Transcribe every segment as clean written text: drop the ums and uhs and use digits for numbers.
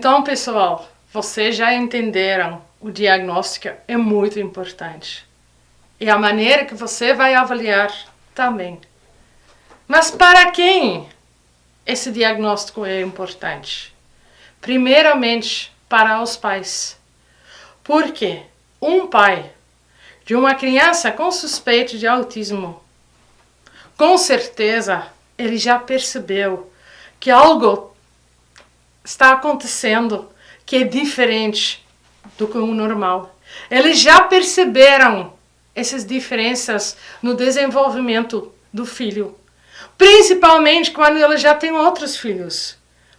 Então, pessoal, vocês já entenderam, o diagnóstico é muito importante. E a maneira que você vai avaliar também. Mas para quem esse diagnóstico é importante? Primeiramente, para os pais. Porque um pai de uma criança com suspeita de autismo, com certeza ele já percebeu que algo está acontecendo que é diferente do que o normal. Eles já perceberam essas diferenças no desenvolvimento do filho, principalmente quando eles já têm outros filhos,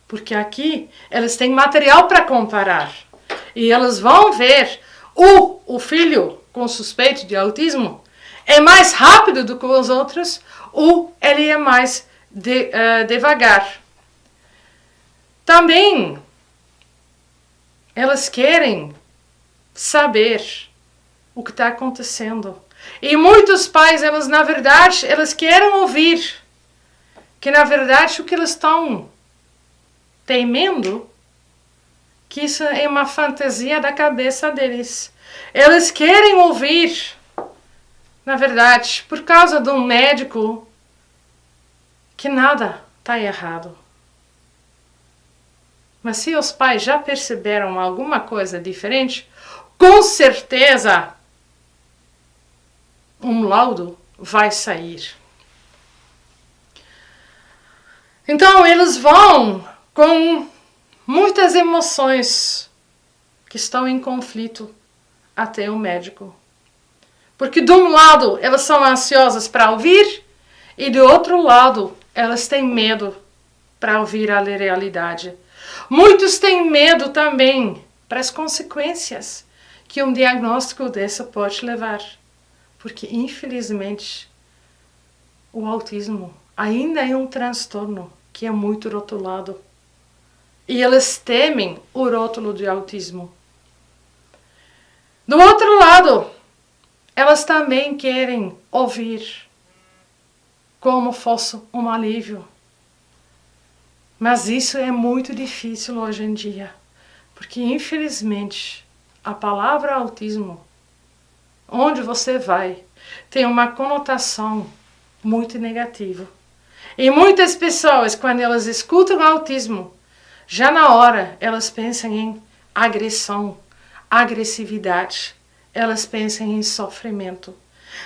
porque aqui eles têm material para comparar e eles vão ver o filho com suspeito de autismo é mais rápido do que os outros ou ele é mais devagar. Também elas querem saber o que está acontecendo. E muitos pais, eles na verdade, eles querem ouvir que na verdade o que eles estão temendo, que isso é uma fantasia da cabeça deles. Eles querem ouvir, na verdade, por causa de um médico, que nada está errado. Mas se os pais já perceberam alguma coisa diferente, com certeza um laudo vai sair. Então eles vão com muitas emoções que estão em conflito até o médico. Porque de um lado elas são ansiosas para ouvir e do outro lado elas têm medo para ouvir a realidade. Muitos têm medo também para as consequências que um diagnóstico dessa pode levar. Porque, infelizmente, o autismo ainda é um transtorno que é muito rotulado. E eles temem o rótulo de autismo. Do outro lado, elas também querem ouvir como fosse um alívio. Mas isso é muito difícil hoje em dia, porque infelizmente a palavra autismo, onde você vai, tem uma conotação muito negativa. E muitas pessoas, quando elas escutam autismo, já na hora elas pensam em agressão, agressividade, elas pensam em sofrimento.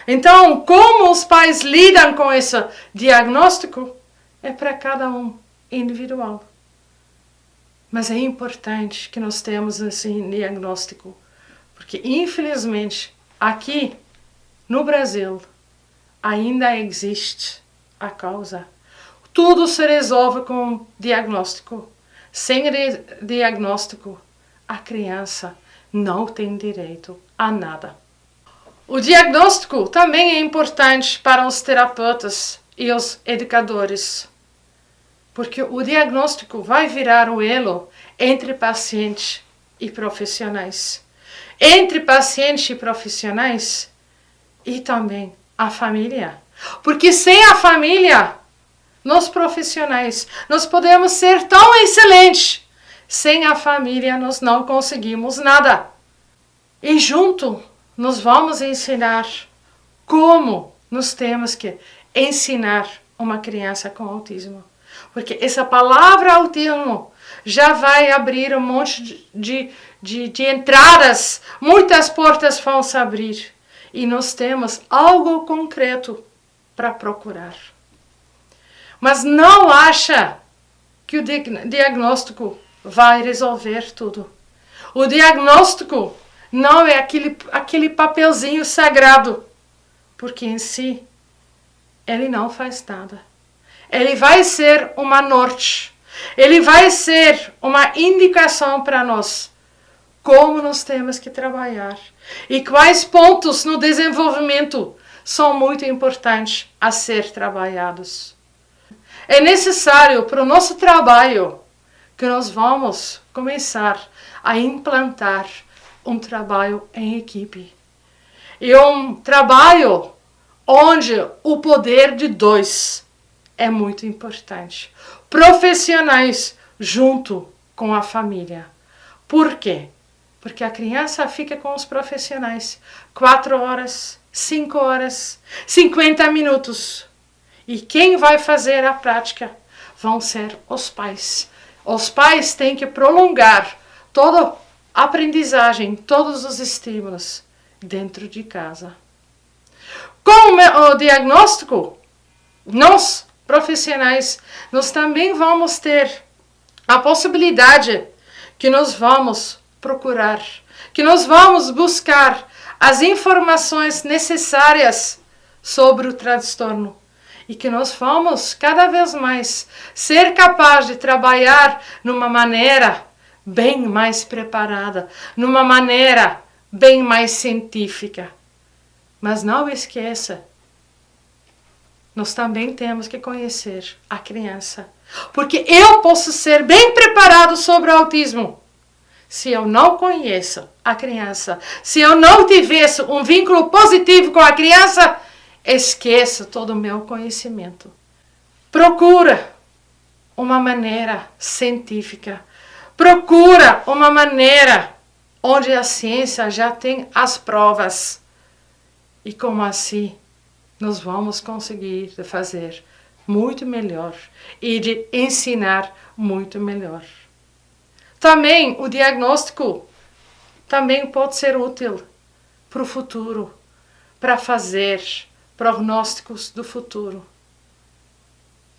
Então, como os pais lidam com esse diagnóstico, é para cada um individual. Mas é importante que nós tenhamos esse diagnóstico, porque infelizmente aqui no Brasil ainda existe a causa. Tudo se resolve com diagnóstico. Sem diagnóstico, a criança não tem direito a nada. O diagnóstico também é importante para os terapeutas e os educadores, porque o diagnóstico vai virar o elo entre paciente e profissionais. Entre paciente e profissionais e também a família. Porque sem a família, nós profissionais, nós podemos ser tão excelentes. Sem a família, nós não conseguimos nada. E junto, nós vamos ensinar como nós temos que ensinar uma criança com autismo. Porque essa palavra autismo já vai abrir um monte de entradas, muitas portas vão se abrir. E nós temos algo concreto para procurar. Mas não acha que o diagnóstico vai resolver tudo. O diagnóstico não é aquele papelzinho sagrado, porque em si ele não faz nada. Ele vai ser uma norte, ele vai ser uma indicação para nós, como nós temos que trabalhar e quais pontos no desenvolvimento são muito importantes a ser trabalhados. É necessário para o nosso trabalho que nós vamos começar a implantar um trabalho em equipe. E um trabalho onde o poder de dois é muito importante. Profissionais junto com a família. Por quê? Porque a criança fica com os profissionais 4 horas, 5 horas, 50 minutos. E quem vai fazer a prática vão ser os pais. Os pais têm que prolongar toda a aprendizagem, todos os estímulos dentro de casa. Com o diagnóstico, nós, profissionais, nós também vamos ter a possibilidade que nós vamos procurar, que nós vamos buscar as informações necessárias sobre o transtorno e que nós vamos cada vez mais ser capazes de trabalhar numa maneira bem mais preparada, numa maneira bem mais científica. Mas não esqueça, nós também temos que conhecer a criança. Porque eu posso ser bem preparado sobre o autismo. Se eu não conheço a criança, se eu não tivesse um vínculo positivo com a criança, esqueço todo o meu conhecimento. Procura uma maneira científica. Procura uma maneira onde a ciência já tem as provas. E como assim nós vamos conseguir fazer muito melhor e de ensinar muito melhor. Também o diagnóstico também pode ser útil para o futuro, para fazer prognósticos do futuro.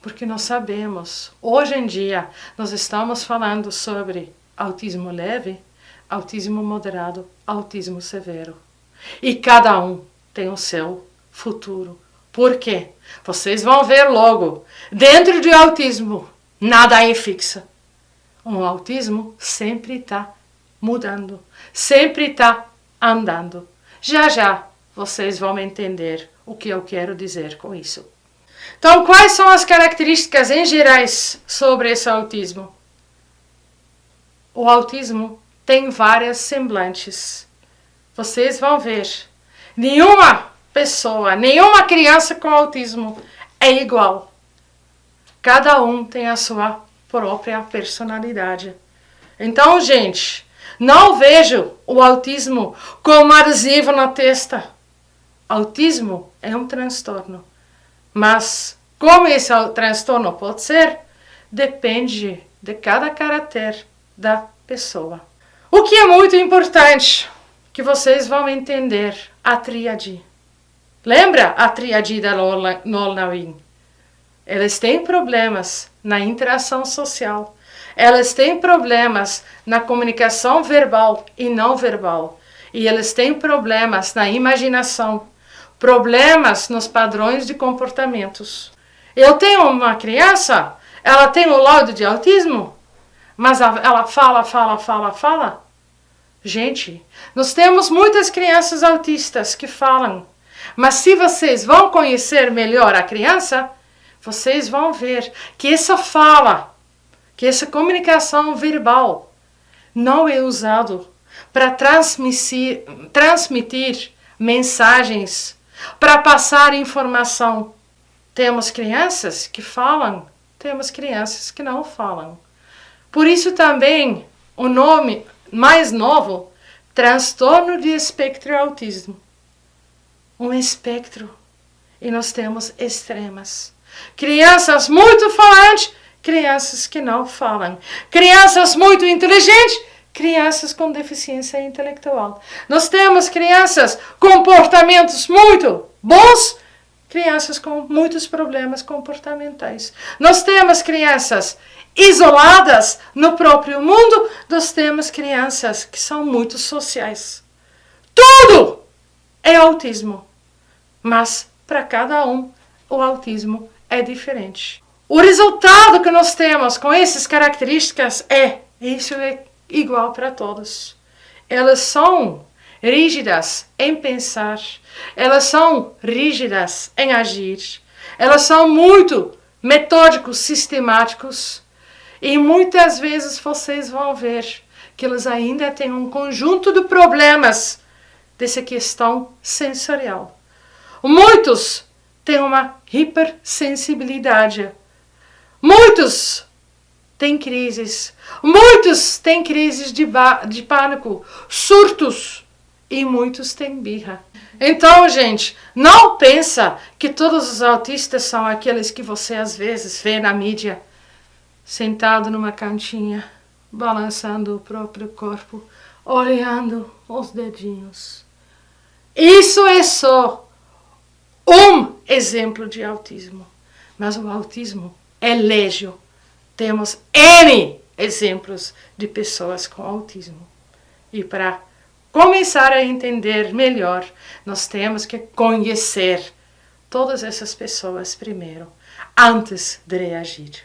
Porque nós sabemos, hoje em dia, nós estamos falando sobre autismo leve, autismo moderado, autismo severo. E cada um tem o seu futuro. Por quê? Vocês vão ver logo, dentro do autismo, nada é fixo. O autismo sempre está mudando, sempre está andando. Já já vocês vão entender o que eu quero dizer com isso. Então, quais são as características em gerais sobre esse autismo? O autismo tem várias semblantes. Vocês vão ver. Nenhuma pessoa, nenhuma criança com autismo é igual. Cada um tem a sua própria personalidade. Então, gente, não vejo o autismo como adesivo na testa. Autismo é um transtorno. Mas como esse transtorno pode ser, depende de cada caráter da pessoa. O que é muito importante, que vocês vão entender, a tríade. Lembra a tríade da Nolan Wien? Eles têm problemas na interação social. Eles têm problemas na comunicação verbal e não verbal. E eles têm problemas na imaginação. Problemas nos padrões de comportamentos. Eu tenho uma criança, ela tem um laudo de autismo, mas ela fala. Gente, nós temos muitas crianças autistas que falam, mas se vocês vão conhecer melhor a criança, vocês vão ver que essa fala, que essa comunicação verbal não é usado para transmitir mensagens, para passar informação. Temos crianças que falam, temos crianças que não falam. Por isso também o nome mais novo, transtorno de espectro autismo. Um espectro. E nós temos extremas. Crianças muito falantes, crianças que não falam. Crianças muito inteligentes, crianças com deficiência intelectual. Nós temos crianças com comportamentos muito bons, crianças com muitos problemas comportamentais. Nós temos crianças isoladas no próprio mundo, nós temos crianças que são muito sociais. Tudo é autismo, mas para cada um o autismo é diferente. O resultado que nós temos com essas características isso é igual para todos. Elas são rígidas em pensar, elas são rígidas em agir, elas são muito metódicos, sistemáticos, e muitas vezes vocês vão ver que eles ainda têm um conjunto de problemas dessa questão sensorial. Muitos têm uma hipersensibilidade. Muitos têm crises. Muitos têm crises de pânico, surtos. E muitos têm birra. Então, gente, não pensa que todos os autistas são aqueles que você às vezes vê na mídia, sentado numa cantinha, balançando o próprio corpo, olhando os dedinhos. Isso é só um exemplo de autismo. Mas o autismo é légion. Temos N exemplos de pessoas com autismo. E para começar a entender melhor, nós temos que conhecer todas essas pessoas primeiro, antes de reagir.